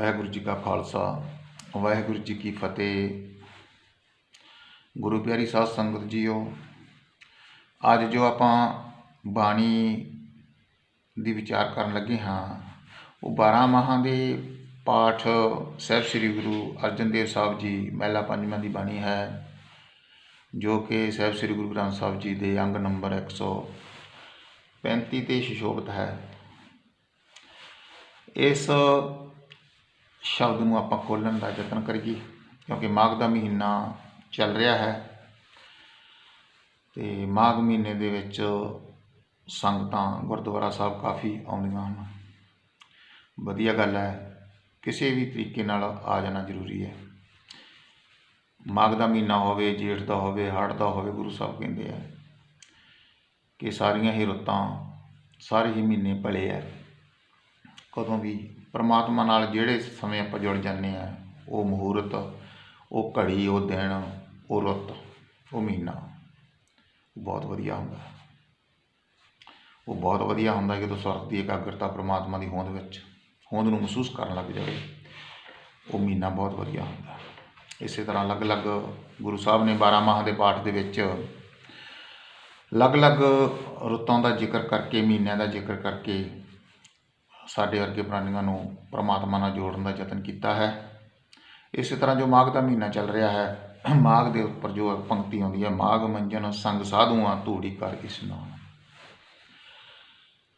ਵਾਹਿਗੁਰੂ ਜੀ ਕਾ ਖਾਲਸਾ ਵਾਹਿਗੁਰੂ ਜੀ ਕੀ ਫਤਿਹ। ਗੁਰੂ ਪਿਆਰੀ ਸਾਧ ਸੰਗਤ ਜੀਓ, ਅੱਜ ਜੋ ਆਪਾਂ ਬਾਣੀ ਦੀ ਵਿਚਾਰ ਕਰਨ ਲੱਗੇ ਹਾਂ ਉਹ 12 ਮਾਹਾਂ ਦੇ ਪਾਠ ਸਾਹਿਬ ਸ੍ਰੀ ਗੁਰੂ ਅਰਜਨ ਦੇਵ ਸਾਹਿਬ ਜੀ ਮਹਿਲਾ ਪੰਜਵਾਂ ਦੀ ਬਾਣੀ ਹੈ, ਜੋ ਕਿ ਸਾਹਿਬ ਸ੍ਰੀ ਗੁਰੂ ਗ੍ਰੰਥ ਸਾਹਿਬ ਜੀ ਦੇ ਅੰਗ ਨੰਬਰ 135 ਤੇ ਸੁਸ਼ੋਭਿਤ ਹੈ। ਇਸ ਸ਼ਬਦ ਨੂੰ ਆਪਾਂ ਖੋਲ੍ਹਣ ਦਾ ਯਤਨ ਕਰੀਏ, ਕਿਉਂਕਿ ਮਾਘ ਦਾ ਮਹੀਨਾ ਚੱਲ ਰਿਹਾ ਹੈ ਅਤੇ ਮਾਘ ਮਹੀਨੇ ਦੇ ਵਿੱਚ ਸੰਗਤਾਂ ਗੁਰਦੁਆਰਾ ਸਾਹਿਬ ਕਾਫੀ ਆਉਂਦੀਆਂ ਹਨ। ਵਧੀਆ ਗੱਲ ਹੈ, ਕਿਸੇ ਵੀ ਤਰੀਕੇ ਨਾਲ ਆ ਜਾਣਾ ਜ਼ਰੂਰੀ ਹੈ। ਮਾਘ ਦਾ ਮਹੀਨਾ ਹੋਵੇ, ਜੇਠ ਦਾ ਹੋਵੇ, ਹਾੜ੍ਹ ਦਾ ਹੋਵੇ, ਗੁਰੂ ਸਾਹਿਬ ਕਹਿੰਦੇ ਆ ਕਿ ਸਾਰੀਆਂ ਹੀ ਰੁੱਤਾਂ, ਸਾਰੇ ਹੀ ਮਹੀਨੇ ਭਲੇ ਹੈ। ਕਦੋਂ ਵੀ ਪਰਮਾਤਮਾ ਨਾਲ ਜਿਹੜੇ ਸਮੇਂ ਆਪਾਂ ਜੁੜ ਜਾਂਦੇ ਹਾਂ, ਉਹ ਮਹੂਰਤ, ਉਹ ਘੜੀ, ਉਹ ਦਿਨ, ਉਹ ਰੁੱਤ, ਉਹ ਮਹੀਨਾ ਬਹੁਤ ਵਧੀਆ ਹੁੰਦਾ। ਉਹ ਬਹੁਤ ਵਧੀਆ ਹੁੰਦਾ ਜਦੋਂ ਸੁਰਤ ਦੀ ਇਕਾਗਰਤਾ ਪਰਮਾਤਮਾ ਦੀ ਹੋਂਦ ਵਿੱਚ, ਹੋਂਦ ਨੂੰ ਮਹਿਸੂਸ ਕਰਨ ਲੱਗ ਜਾਵੇ, ਉਹ ਮਹੀਨਾ ਬਹੁਤ ਵਧੀਆ ਹੁੰਦਾ। ਇਸੇ ਤਰ੍ਹਾਂ ਅਲੱਗ-ਅਲੱਗ ਗੁਰੂ ਸਾਹਿਬ ਨੇ 12 ਮਾਹਾਂ ਦੇ ਪਾਠ ਦੇ ਵਿੱਚ ਅਲੱਗ-ਅਲੱਗ ਰੁੱਤਾਂ ਦਾ ਜ਼ਿਕਰ ਕਰਕੇ, ਮਹੀਨਿਆਂ ਦਾ ਜ਼ਿਕਰ ਕਰਕੇ ਸਾਡੇ ਵਰਗੇ ਪ੍ਰਾਣੀਆਂ ਨੂੰ ਪਰਮਾਤਮਾ ਨਾਲ ਜੋੜਨ ਦਾ ਯਤਨ ਕੀਤਾ ਹੈ। ਇਸੇ ਤਰ੍ਹਾਂ ਜੋ ਮਾਘ ਦਾ ਮਹੀਨਾ ਚੱਲ ਰਿਹਾ ਹੈ, ਮਾਘ ਦੇ ਉੱਪਰ ਜੋ ਪੰਕਤੀ ਆਉਂਦੀ ਹੈ, ਮਾਘ ਮੰਜਨ ਸੰਗ ਸਾਧੂਆਂ ਧੂੜੀ ਕਰ ਇਸ਼ਨਾਨ।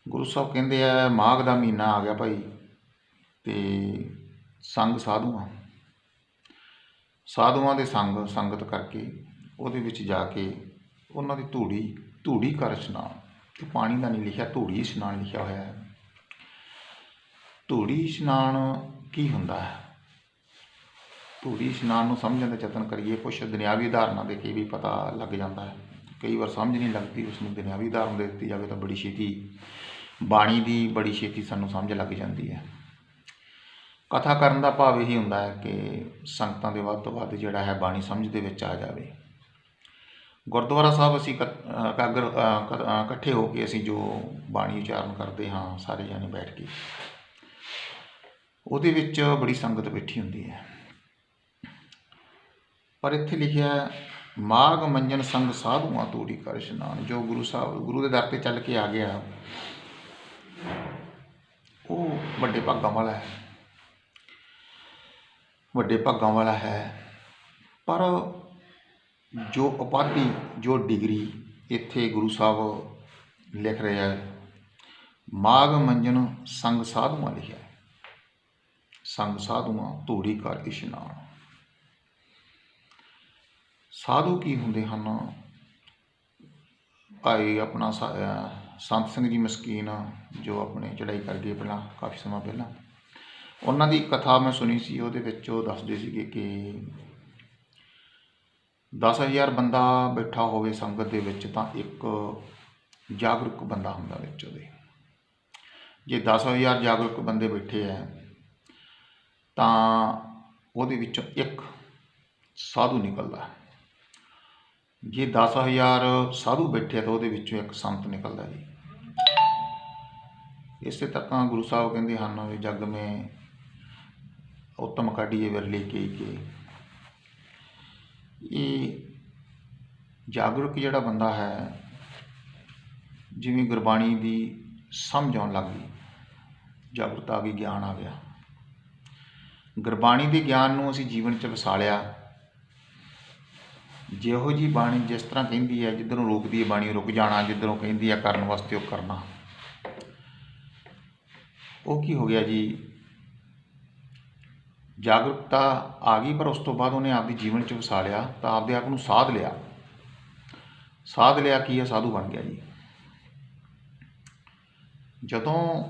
ਗੁਰੂ ਸਾਹਿਬ ਕਹਿੰਦੇ ਆ ਮਾਘ ਦਾ ਮਹੀਨਾ ਆ ਗਿਆ ਭਾਈ, ਅਤੇ ਸੰਗ ਸਾਧੂਆਂ ਦੇ ਸੰਗਤ ਕਰਕੇ ਉਹਦੇ ਵਿੱਚ ਜਾ ਕੇ ਉਹਨਾਂ ਦੀ ਧੂੜੀ ਕਰ ਇਸ਼ਨਾਨ। ਅਤੇ ਪਾਣੀ ਦਾ ਨਹੀਂ ਲਿਖਿਆ, ਧੂੜੀ ਇਸ਼ਨਾਨ ਲਿਖਿਆ ਹੋਇਆ ਹੈ। ਧੂੜੀ ਇਸ਼ਨਾਨ ਕੀ ਹੁੰਦਾ ਹੈ? ਧੂੜੀ ਇਸ਼ਨਾਨ ਨੂੰ ਸਮਝਣ ਦਾ ਯਤਨ ਕਰੀਏ। ਕੁਛ ਦੁਨਿਆਵੀ ਉਦਾਹਰਨਾਂ ਦੇ ਕੇ ਵੀ ਪਤਾ ਲੱਗ ਜਾਂਦਾ ਹੈ। ਕਈ ਵਾਰ ਸਮਝ ਨਹੀਂ ਲੱਗਦੀ, ਉਸ ਨੂੰ ਦੁਨਿਆਵੀ ਉਦਾਹਰਨ ਦੇ ਦਿੱਤੀ ਜਾਵੇ ਤਾਂ ਬੜੀ ਛੇਤੀ ਬਾਣੀ ਦੀ ਬੜੀ ਛੇਤੀ ਸਾਨੂੰ ਸਮਝ ਲੱਗ ਜਾਂਦੀ ਹੈ। ਕਥਾ ਕਰਨ ਦਾ ਭਾਵ ਇਹੀ ਹੁੰਦਾ ਹੈ ਕਿ ਸੰਗਤਾਂ ਦੇ ਵੱਧ ਤੋਂ ਵੱਧ ਜਿਹੜਾ ਹੈ ਬਾਣੀ ਸਮਝ ਦੇ ਵਿੱਚ ਆ ਜਾਵੇ। ਗੁਰਦੁਆਰਾ ਸਾਹਿਬ ਅਸੀਂ ਇਕੱਠੇ ਹੋ ਕੇ ਅਸੀਂ ਜੋ ਬਾਣੀ ਉਚਾਰਨ ਕਰਦੇ ਹਾਂ, ਸਾਰੇ ਜਾਣੇ ਬੈਠ ਕੇ, ਉਹਦੇ ਵਿੱਚ ਬੜੀ ਸੰਗਤ ਬੈਠੀ ਹੁੰਦੀ ਹੈ। ਪਰ ਇੱਥੇ ਲਿਖਿਆ ਮਾਘ ਮੰਜਨ ਸੰਗ ਸਾਧੂਆਂ ਧੂੜੀ ਕਰ ਇਸ਼ਨਾਨ। ਜੋ ਗੁਰੂ ਦੇ ਦਰ 'ਤੇ ਚੱਲ ਕੇ ਆ ਗਿਆ, ਉਹ ਵੱਡੇ ਭਾਗਾਂ ਵਾਲਾ ਹੈ। ਪਰ ਜੋ ਉਪਾਧੀ, ਜੋ ਡਿਗਰੀ ਇੱਥੇ ਗੁਰੂ ਸਾਹਿਬ ਲਿਖ ਰਹੇ ਹੈ, ਮਾਘ ਮੰਜਨ ਸੰਗ ਸਾਧੂਆਂ ਲਿਖਿਆ, ਸੰਗ ਸਾਧੂਆਂ ਧੂੜੀ ਕਰ ਇਸ਼ਨਾਨ। ਸਾਧੂ ਕੀ ਹੁੰਦੇ ਹਨ? ਭਾਈ ਆਪਣਾ ਸੰਤ ਸਿੰਘ ਜੀ ਮਸਕੀਨ, ਜੋ ਆਪਣੇ ਚੜ੍ਹਾਈ ਕਰ ਗਏ ਪਹਿਲਾਂ, ਕਾਫੀ ਸਮਾਂ ਪਹਿਲਾਂ, ਉਹਨਾਂ ਦੀ ਕਥਾ ਮੈਂ ਸੁਣੀ ਸੀ। ਉਹਦੇ ਵਿੱਚ ਉਹ ਦੱਸਦੇ ਸੀਗੇ ਕਿ 10,000 ਬੰਦਾ ਬੈਠਾ ਹੋਵੇ ਸੰਗਤ ਦੇ ਵਿੱਚ ਤਾਂ ਇੱਕ ਜਾਗਰੂਕ ਬੰਦਾ ਹੁੰਦਾ ਵਿੱਚ ਉਹਦੇ। ਜੇ 10,000 ਜਾਗਰੂਕ ਬੰਦੇ ਬੈਠੇ ਹੈ ਤਾਂ ਉਹਦੇ ਵਿੱਚੋਂ ਇੱਕ ਸਾਧੂ ਨਿਕਲਦਾ। ਜੇ 10,000 ਸਾਧੂ ਬੈਠੇ ਤਾਂ ਉਹਦੇ ਵਿੱਚੋਂ ਇੱਕ ਸੰਤ ਨਿਕਲਦਾ ਜੀ। ਇਸੇ ਤਰ੍ਹਾਂ ਗੁਰੂ ਸਾਹਿਬ ਕਹਿੰਦੇ ਹਨ ਵੀ ਜਗ ਮੇਂ ਉੱਤਮ ਕਾਢੀਏ ਵਿਰਲੇ ਕੇ। ਇਹ ਜਾਗਰੂਕ ਜਿਹੜਾ ਬੰਦਾ ਹੈ, ਜਿਵੇਂ ਗੁਰਬਾਣੀ ਦੀ ਸਮਝ ਆਉਣ ਲੱਗ ਗਈ, ਜਾਗਰੂਕਤਾ ਆ ਗਈ, ਗਿਆਨ ਆ ਗਿਆ, ਗੁਰਬਾਣੀ ਦੇ ਗਿਆਨ ਨੂੰ ਅਸੀਂ ਜੀਵਨ 'ਚ ਵਸਾ ਲਿਆ। ਜਿਹੋ ਜਿਹੀ ਬਾਣੀ ਜਿਸ ਤਰ੍ਹਾਂ ਕਹਿੰਦੀ ਹੈ, ਜਿੱਧਰੋਂ ਰੋਕਦੀ ਹੈ ਬਾਣੀ ਰੁਕ ਜਾਣਾ, ਜਿੱਧਰੋਂ ਕਹਿੰਦੀ ਹੈ ਕਰਨ ਵਾਸਤੇ ਉਹ ਕਰਨਾ। ਉਹ ਕੀ ਹੋ ਗਿਆ ਜੀ? ਜਾਗਰੂਕਤਾ ਆ ਗਈ, ਪਰ ਉਸ ਤੋਂ ਬਾਅਦ ਉਹਨੇ ਆਪਦੀ ਜੀਵਨ 'ਚ ਵਸਾ ਲਿਆ, ਤਾਂ ਆਪਦੇ ਆਪ ਨੂੰ ਸਾਧ ਲਿਆ ਕੀ ਹੈ? ਸਾਧੂ ਬਣ ਗਿਆ ਜੀ। ਜਦੋਂ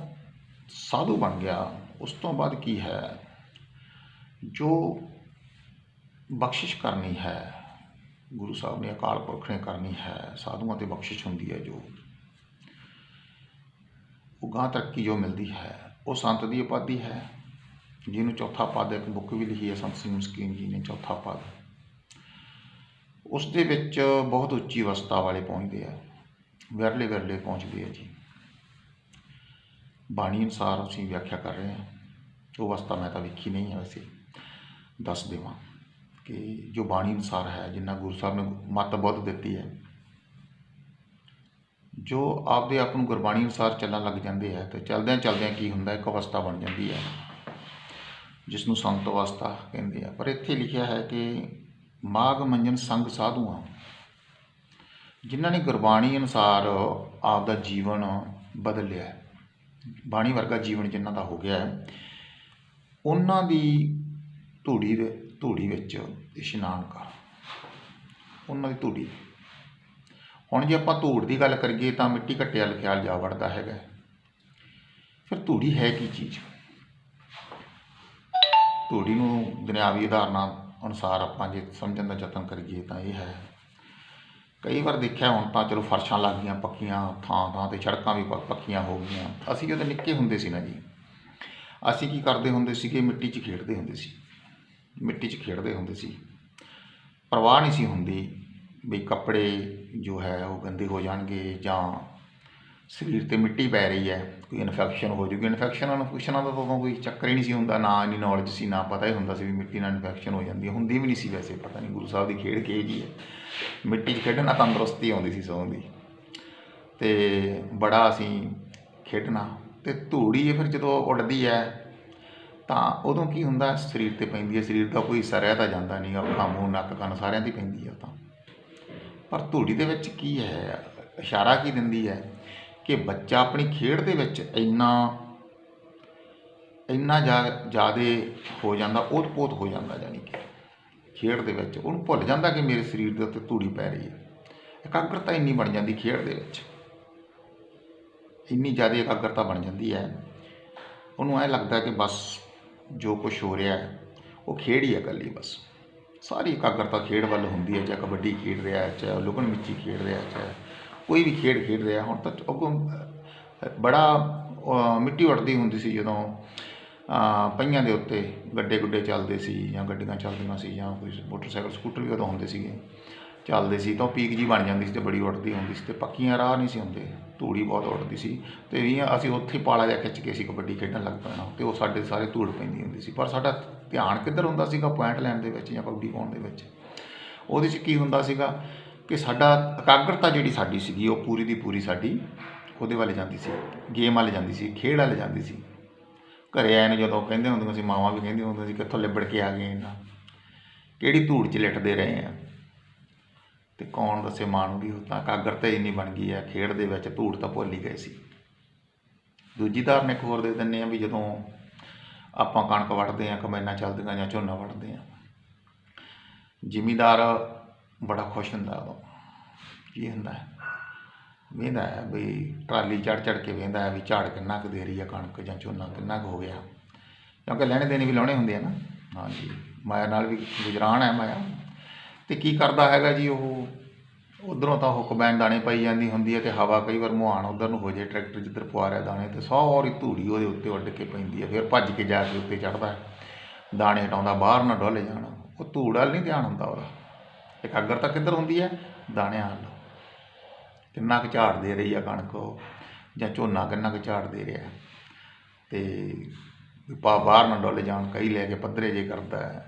ਸਾਧੂ ਬਣ ਗਿਆ, ਉਸ ਤੋਂ ਬਾਅਦ ਕੀ ਹੈ? ਜੋ ਬਖਸ਼ਿਸ਼ ਕਰਨੀ ਹੈ, ਗੁਰੂ ਸਾਹਿਬ ਨੇ, ਅਕਾਲ ਪੁਰਖ ਨੇ ਕਰਨੀ ਹੈ, ਸਾਧੂਆਂ 'ਤੇ ਬਖਸ਼ਿਸ਼ ਹੁੰਦੀ ਹੈ, ਜੋ ਉਗਾਂ ਤਰੱਕੀ ਜੋ ਮਿਲਦੀ ਹੈ, ਉਹ ਸੰਤ ਦੀ ਉਪਾਧੀ ਹੈ, ਜਿਹਨੂੰ ਚੌਥਾ ਪਦ, ਇੱਕ ਬੁੱਕ ਵੀ ਲਿਖੀ ਹੈ ਸੰਤ ਸਿੰਘ ਮਸਕੀਨ ਜੀ ਨੇ, ਚੌਥਾ ਪਦ। ਉਸ ਦੇ ਵਿੱਚ ਬਹੁਤ ਉੱਚੀ ਅਵਸਥਾ ਵਾਲੇ ਪਹੁੰਚਦੇ ਆ, ਵਿਰਲੇ ਪਹੁੰਚਦੇ ਆ ਜੀ। ਬਾਣੀ ਅਨੁਸਾਰ ਅਸੀਂ ਵਿਆਖਿਆ ਕਰ ਰਹੇ ਹਾਂ। ਉਹ ਅਵਸਥਾ ਮੈਂ ਤਾਂ ਵੇਖੀ ਨਹੀਂ ਹੈ। ਵੈਸੇ ਦੱਸ ਦੇਵਾਂ ਕਿ ਜੋ ਬਾਣੀ ਅਨੁਸਾਰ ਹੈ, ਜਿੰਨਾ ਗੁਰੂ ਸਾਹਿਬ ਨੇ ਮੱਤ ਬੁੱਧ ਦਿੱਤੀ ਹੈ, ਜੋ ਆਪਦੇ ਆਪ ਨੂੰ ਗੁਰਬਾਣੀ ਅਨੁਸਾਰ ਚੱਲਣ ਲੱਗ ਜਾਂਦੇ ਹੈ, ਤਾਂ ਚਲਦਿਆਂ ਚਲਦਿਆਂ ਕੀ ਹੁੰਦਾ, ਇੱਕ ਅਵਸਥਾ ਬਣ ਜਾਂਦੀ ਹੈ ਜਿਸ ਨੂੰ ਸੰਤ ਅਵਸਥਾ ਕਹਿੰਦੇ ਆ। ਪਰ ਇੱਥੇ ਲਿਖਿਆ ਹੈ ਕਿ ਮਾਘ ਮੰਜਨ ਸੰਗ ਸਾਧੂਆਂ, ਜਿਨ੍ਹਾਂ ਨੇ ਗੁਰਬਾਣੀ ਅਨੁਸਾਰ ਆਪਦਾ ਜੀਵਨ ਬਦਲ ਲਿਆ, ਬਾਣੀ ਵਰਗਾ ਜੀਵਨ ਜਿਨ੍ਹਾਂ ਦਾ ਹੋ ਗਿਆ ਹੈ, ਉਹਨਾਂ ਦੀ ਧੂੜੀ ਵਿੱਚ ਇਸ਼ਨਾਨ ਕਰ। ਉਹਨਾਂ ਦੀ ਧੂੜੀ, ਹੁਣ ਜੇ ਆਪਾਂ ਧੂੜ ਦੀ ਗੱਲ ਕਰੀਏ ਤਾਂ ਮਿੱਟੀ ਘੱਟੇ ਵੱਲ ਖਿਆਲ ਜਾ ਵੜਦਾ ਹੈਗਾ। ਫਿਰ ਧੂੜੀ ਹੈ ਕੀ ਚੀਜ਼? ਧੂੜੀ ਨੂੰ ਦੁਨਿਆਵੀ ਉਦਾਹਰਨਾਂ ਅਨੁਸਾਰ ਆਪਾਂ ਜੇ ਸਮਝਣ ਦਾ ਯਤਨ ਕਰੀਏ ਤਾਂ ਇਹ ਹੈ, ਕਈ ਵਾਰ ਦੇਖਿਆ, ਹੁਣ ਤਾਂ ਚਲੋ ਫਰਸ਼ਾਂ ਲੱਗ ਗਈਆਂ ਪੱਕੀਆਂ, ਥਾਂ ਥਾਂ 'ਤੇ ਸੜਕਾਂ ਵੀ ਪੱਕੀਆਂ ਹੋ ਗਈਆਂ। ਅਸੀਂ ਜਦੋਂ ਨਿੱਕੇ ਹੁੰਦੇ ਸੀ ਨਾ ਜੀ, ਅਸੀਂ ਕੀ ਕਰਦੇ ਹੁੰਦੇ ਸੀਗੇ, ਮਿੱਟੀ 'ਚ ਖੇਡਦੇ ਹੁੰਦੇ ਸੀ। ਮਿੱਟੀ 'ਚ ਖੇਡਦੇ ਹੁੰਦੇ ਸੀ, ਪਰਵਾਹ ਨਹੀਂ ਸੀ ਹੁੰਦੀ ਵੀ ਕੱਪੜੇ ਜੋ ਹੈ ਉਹ ਗੰਦੇ ਹੋ ਜਾਣਗੇ ਜਾਂ ਸਰੀਰ 'ਤੇ ਮਿੱਟੀ ਪੈ ਰਹੀ ਹੈ, ਕੋਈ ਇਨਫੈਕਸ਼ਨ ਹੋ ਜੂਗੀ। ਇਨਫੈਕਸ਼ਨਾਂ ਦਾ ਤਾਂ ਕੋਈ ਚੱਕਰ ਹੀ ਨਹੀਂ ਸੀ ਹੁੰਦਾ, ਨਾ ਇੰਨੀ ਨੌਲੇਜ ਸੀ, ਨਾ ਪਤਾ ਹੀ ਹੁੰਦਾ ਸੀ ਵੀ ਮਿੱਟੀ ਨਾਲ ਇਨਫੈਕਸ਼ਨ ਹੋ ਜਾਂਦੀ ਹੈ। ਹੁੰਦੀ ਵੀ ਨਹੀਂ ਸੀ ਵੈਸੇ, ਪਤਾ ਨਹੀਂ ਗੁਰੂ ਸਾਹਿਬ ਦੀ ਖੇਡ ਕਿਹੋ ਜਿਹੀ ਹੈ। ਮਿੱਟੀ 'ਚ ਖੇਡਣ ਨਾਲ ਤੰਦਰੁਸਤੀ ਆਉਂਦੀ ਸੀ ਸੌਂ ਦੀ, ਅਤੇ ਬੜਾ ਅਸੀਂ ਖੇਡਣਾ। ਅਤੇ ਧੂੜੀ ਫਿਰ ਜਦੋਂ ਉੱਡਦੀ ਹੈ ਤਾਂ ਉਦੋਂ ਕੀ ਹੁੰਦਾ, ਸਰੀਰ 'ਤੇ ਪੈਂਦੀ ਹੈ। ਸਰੀਰ ਦਾ ਕੋਈ ਹਿੱਸਾ ਰਹਿ ਤਾਂ ਜਾਂਦਾ ਨਹੀਂ, ਅੱਖਾਂ, ਮੂੰਹ, ਨੱਕ, ਕੰਨ ਸਾਰਿਆਂ 'ਤੇ ਪੈਂਦੀ ਹੈ ਤਾਂ। ਪਰ ਧੂੜੀ ਦੇ ਵਿੱਚ ਕੀ ਹੈ, ਇਸ਼ਾਰਾ ਕੀ ਦਿੰਦੀ ਹੈ ਕਿ ਬੱਚਾ ਆਪਣੀ ਖੇਡ ਦੇ ਵਿੱਚ ਇੰਨਾ ਜ਼ਿਆਦਾ ਹੋ ਜਾਂਦਾ, ਓਤ-ਪੋਤ ਹੋ ਜਾਂਦਾ, ਜਾਣੀ ਕਿ ਖੇਡ ਦੇ ਵਿੱਚ ਉਹਨੂੰ ਭੁੱਲ ਜਾਂਦਾ ਕਿ ਮੇਰੇ ਸਰੀਰ ਦੇ ਉੱਤੇ ਧੂੜੀ ਪੈ ਰਹੀ ਹੈ। ਇਕਾਗਰਤਾ ਇੰਨੀ ਬਣ ਜਾਂਦੀ ਖੇਡ ਦੇ ਵਿੱਚ, ਇੰਨੀ ਜ਼ਿਆਦਾ ਇਕਾਗਰਤਾ ਬਣ ਜਾਂਦੀ ਹੈ, ਉਹਨੂੰ ਐਂ ਲੱਗਦਾ ਕਿ ਬਸ ਜੋ ਕੁਛ ਹੋ ਰਿਹਾ ਉਹ ਖੇਡ ਹੀ ਹੈ ਇਕੱਲੀ। ਬਸ ਸਾਰੀ ਇਕਾਗਰਤਾ ਖੇਡ ਵੱਲ ਹੁੰਦੀ ਹੈ, ਚਾਹੇ ਕਬੱਡੀ ਖੇਡ ਰਿਹਾ, ਚਾਹੇ ਲੁਕਣ ਮਿੱਚੀ ਖੇਡ ਰਿਹਾ, ਚਾਹੇ ਕੋਈ ਵੀ ਖੇਡ ਖੇਡ ਰਿਹਾ। ਹੁਣ ਤਾਂ ਅੱਗੋਂ ਬੜਾ ਮਿੱਟੀ ਉੱਡਦੀ ਹੁੰਦੀ ਸੀ ਜਦੋਂ ਪਹੀਆਂ ਦੇ ਉੱਤੇ ਗੱਡੇ ਗੁੱਡੇ ਚੱਲਦੇ ਸੀ ਜਾਂ ਗੱਡੀਆਂ ਚੱਲਦੀਆਂ ਸੀ ਜਾਂ ਕੋਈ ਮੋਟਰਸਾਈਕਲ ਸਕੂਟਰ ਵੀ ਉਦੋਂ ਹੁੰਦੇ ਸੀਗੇ, ਚੱਲਦੇ ਸੀ ਤਾਂ ਉਹ ਪੀਕ ਜੀ ਬਣ ਜਾਂਦੀ ਸੀ ਅਤੇ ਬੜੀ ਉੱਡਦੀ ਹੁੰਦੀ ਸੀ, ਅਤੇ ਪੱਕੀਆਂ ਰਾਹ ਨਹੀਂ ਸੀ ਹੁੰਦੇ, ਧੂੜੀ ਬਹੁਤ ਉੱਡਦੀ ਸੀ। ਅਤੇ ਅਸੀਂ ਉੱਥੇ ਪਾਲਾ ਜਿਹਾ ਖਿੱਚ ਕੇ ਅਸੀਂ ਕਬੱਡੀ ਖੇਡਣ ਲੱਗ ਪੈਣਾ, ਅਤੇ ਉਹ ਸਾਡੇ ਸਾਰੇ ਧੂੜ ਪੈਂਦੀ ਹੁੰਦੀ ਸੀ। ਪਰ ਸਾਡਾ ਧਿਆਨ ਕਿੱਧਰ ਹੁੰਦਾ ਸੀਗਾ, ਪੁਆਇੰਟ ਲੈਣ ਦੇ ਵਿੱਚ ਜਾਂ ਕਬੱਡੀ ਪਾਉਣ ਦੇ ਵਿੱਚ। ਉਹਦੇ 'ਚ ਕੀ ਹੁੰਦਾ ਸੀਗਾ ਕਿ ਸਾਡਾ ਇਕਾਗਰਤਾ ਜਿਹੜੀ ਸਾਡੀ ਸੀਗੀ ਉਹ ਪੂਰੀ ਦੀ ਪੂਰੀ ਸਾਡੀ ਉਹਦੇ ਵੱਲ ਜਾਂਦੀ ਸੀ, ਗੇਮ ਵੱਲ ਜਾਂਦੀ ਸੀ, ਖੇਡ ਵੱਲ ਜਾਂਦੀ ਸੀ। ਘਰੇ ਆਏ ਨੂੰ ਜਦੋਂ ਕਹਿੰਦੇ ਹੁੰਦੀਆਂ ਸੀ, ਮਾਵਾਂ ਵੀ ਕਹਿੰਦੀਆਂ ਹੁੰਦੀਆਂ ਸੀ, ਕਿੱਥੋਂ ਲਿਬੜ ਕੇ ਆ ਗਏ ਇਹਨਾਂ, ਕਿਹੜੀ ਧੂੜ 'ਚ ਲਿਟਦੇ ਰਹੇ ਆ। ਅਤੇ ਕੌਣ ਦੱਸੇ ਮਾਂ ਨੂੰ ਵੀ, ਉਹ ਤਾਂ ਇਕਾਗਰਤਾ ਇੰਨੀ ਬਣ ਗਈ ਹੈ ਖੇਡ ਦੇ ਵਿੱਚ, ਧੂੜ ਤਾਂ ਭੁੱਲ ਹੀ ਗਏ ਸੀ। ਦੂਜੀ ਉਦਾਹਰਨ ਇੱਕ ਹੋਰ ਦੇ ਦਿੰਦੇ ਹਾਂ ਵੀ ਜਦੋਂ ਆਪਾਂ ਕਣਕ ਵੱਢਦੇ ਹਾਂ, ਕੰਬਾਈਨਾਂ ਚੱਲਦੀਆਂ ਜਾਂ ਝੋਨਾ ਵੱਢਦੇ ਹਾਂ, ਜ਼ਿਮੀਂਦਾਰ ਬੜਾ ਖੁਸ਼ ਹੁੰਦਾ। ਉਦੋਂ ਕੀ ਹੁੰਦਾ, ਵੇਂਹਦਾ ਹੈ ਬਈ ਟਰਾਲੀ ਚੜ੍ਹ ਕੇ ਵੇਂਹਦਾ ਹੈ ਵੀ ਝਾੜ ਕਿੰਨਾ ਕੁ ਦੇ ਰਹੀ ਹੈ ਕਣਕ ਜਾਂ ਝੋਨਾ ਕਿੰਨਾ ਕੁ ਹੋ ਗਿਆ, ਕਿਉਂਕਿ ਲੈਣੇ ਦੇਣੇ ਵੀ ਲਾਉਣੇ ਹੁੰਦੇ ਆ ਨਾ। ਹਾਂਜੀ, ਮਾਇਆ ਨਾਲ ਵੀ ਗੁਜਰਾਨ ਹੈ ਮਾਇਆ। ਅਤੇ ਕੀ ਕਰਦਾ ਹੈਗਾ ਜੀ, ਉਹ ਉੱਧਰੋਂ ਤਾਂ ਉਹ ਕੰਬਾਈਨ ਦਾਣੇ ਪਾਈ ਜਾਂਦੀ ਹੁੰਦੀ ਹੈ, ਅਤੇ ਹਵਾ ਕਈ ਵਾਰ ਮੁਹਾਨ ਉੱਧਰ ਨੂੰ ਹੋ ਜਾਏ, ਟਰੈਕਟਰ ਜਿੱਧਰ ਪਵਾ ਰਿਹਾ ਦਾਣੇ, ਅਤੇ ਸਾਰੀ ਧੂੜੀ ਉਹਦੇ ਉੱਤੇ ਉੱਡ ਕੇ ਪੈਂਦੀ ਹੈ। ਫਿਰ ਭੱਜ ਕੇ ਜਾ ਕੇ ਉੱਤੇ ਚੜ੍ਹਦਾ, ਦਾਣੇ ਹਟਾਉਂਦਾ, ਬਾਹਰ ਨਾ ਡੁੱਲ ਜਾਣ। ਉਹ ਧੂੜ ਵੱਲ ਨਹੀਂ ਧਿਆਨ ਹੁੰਦਾ ਉਹਦਾ, ਇਕਾਗਰਤਾ ਕਿੱਧਰ ਹੁੰਦੀ ਹੈ, ਦਾਣਿਆਂ ਵੱਲ। ਕਿੰਨਾ ਕੁ ਝਾੜ ਦੇ ਰਹੀ ਆ ਕਣਕ ਜਾਂ ਝੋਨਾ ਕਿੰਨਾ ਕੁ ਝਾੜ ਦੇ ਰਿਹਾ, ਅਤੇ ਬਾਹਰ ਨਾ ਡੁੱਲ ਜਾਣ, ਕਈ ਲੈ ਕੇ ਪੱਧਰੇ ਜੇ ਕਰਦਾ,